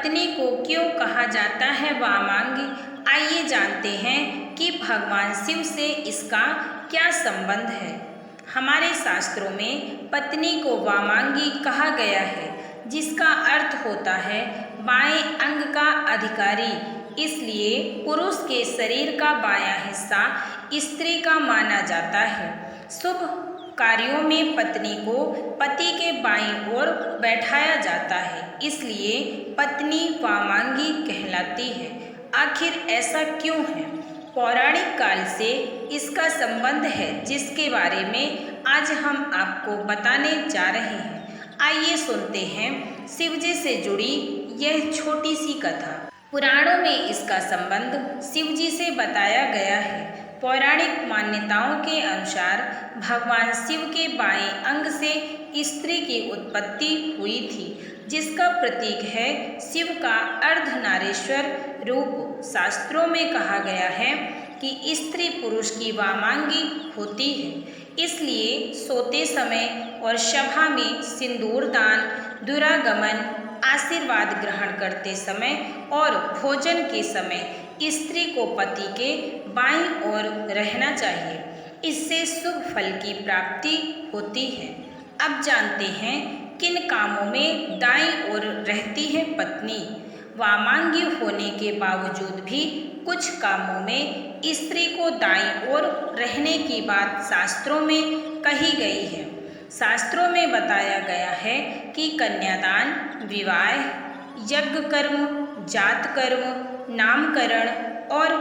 पत्नी को क्यों कहा जाता है वामांगी? आइए जानते हैं कि भगवान शिव से इसका क्या संबंध है। हमारे शास्त्रों में पत्नी को वामांगी कहा गया है, जिसका अर्थ होता है बाएं अंग का अधिकारी। इसलिए पुरुष के शरीर का बायां हिस्सा स्त्री का माना जाता है। शुभ कार्यों में पत्नी को पति के बाईं ओर बैठाया जाता है, इसलिए पत्नी वामांगी कहलाती है। आखिर ऐसा क्यों है? पौराणिक काल से इसका संबंध है, जिसके बारे में आज हम आपको बताने जा रहे हैं। आइए सुनते हैं शिवजी से जुड़ी यह छोटी सी कथा। पुराणों में इसका संबंध शिवजी से बताया गया है। पौराणिक मान्यताओं के अनुसार भगवान शिव के बाएं अंग से स्त्री की उत्पत्ति हुई थी, जिसका प्रतीक है शिव का अर्धनारीश्वर रूप। शास्त्रों में कहा गया है कि स्त्री पुरुष की वामांगी होती है, इसलिए सोते समय और सभा में सिंदूर दान, दुरागमन, आशीर्वाद ग्रहण करते समय और भोजन के समय स्त्री को पति के बाईं ओर रहना चाहिए। इससे शुभ फल की प्राप्ति होती है। अब जानते हैं किन कामों में दाईं ओर रहती है पत्नी। वामांगी होने के बावजूद भी कुछ कामों में स्त्री को दाईं ओर रहने की बात शास्त्रों में कही गई है। शास्त्रों में बताया गया है कि कन्यादान, विवाह, यज्ञ कर्म, जात कर्म, नामकरण और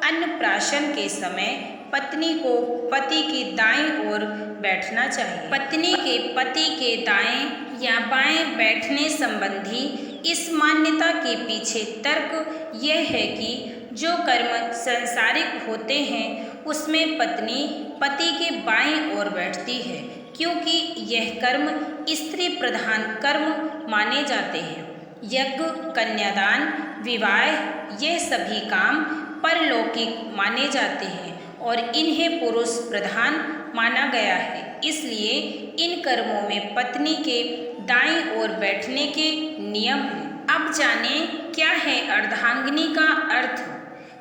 अन्नप्राशन के समय पत्नी को पति की दाईं ओर बैठना चाहिए। पत्नी के पति के दाएं या बाएं बैठने संबंधी इस मान्यता के पीछे तर्क यह है कि जो कर्म सांसारिक होते हैं उसमें पत्नी पति के बाईं ओर बैठती है, क्योंकि यह कर्म स्त्री प्रधान कर्म माने जाते हैं। यज्ञ, कन्यादान, विवाह यह सभी काम परलौकिक माने जाते हैं और इन्हें पुरुष प्रधान माना गया है। इसलिए इन कर्मों में पत्नी के दाईं ओर बैठने के नियम हैं। अब जानें क्या है अर्धांगिनी का अर्थ।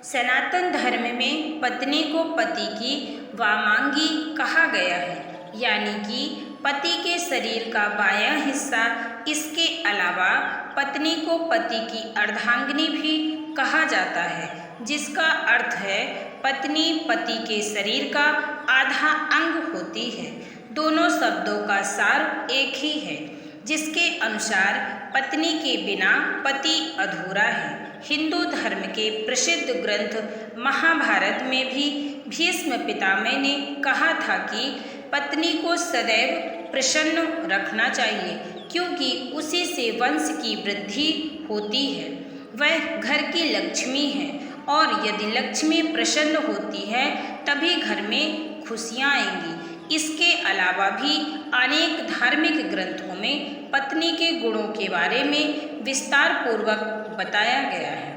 सनातन धर्म में पत्नी को पति की वामांगी कहा गया है, यानी कि पति के शरीर का बायां हिस्सा। इसके अलावा पत्नी को पति की अर्धांगिनी भी कहा जाता है, जिसका अर्थ है पत्नी पति के शरीर का आधा अंग होती है। दोनों शब्दों का सार एक ही है, जिसके अनुसार पत्नी के बिना पति अधूरा है। हिंदू धर्म के प्रसिद्ध ग्रंथ महाभारत में भी भीष्म पितामह ने कहा था कि पत्नी को सदैव प्रसन्न रखना चाहिए, क्योंकि उसी से वंश की वृद्धि होती है। वह घर की लक्ष्मी है और यदि लक्ष्मी प्रसन्न होती है तभी घर में खुशियाँ आएंगी। इसके अलावा भी अनेक धार्मिक ग्रंथों में पत्नी के गुणों के बारे में विस्तार पूर्वक बताया गया है।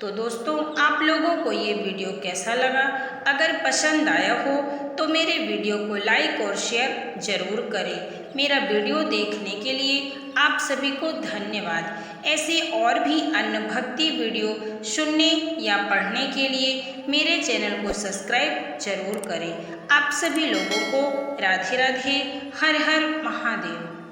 तो दोस्तों, आप लोगों को ये वीडियो कैसा लगा? अगर पसंद आया हो तो मेरे वीडियो को लाइक और शेयर ज़रूर करें। मेरा वीडियो देखने के लिए आप सभी को धन्यवाद। ऐसे और भी अन्य भक्ति वीडियो सुनने या पढ़ने के लिए मेरे चैनल को सब्सक्राइब जरूर करें। आप सभी लोगों को राधे राधे, हर हर महादेव।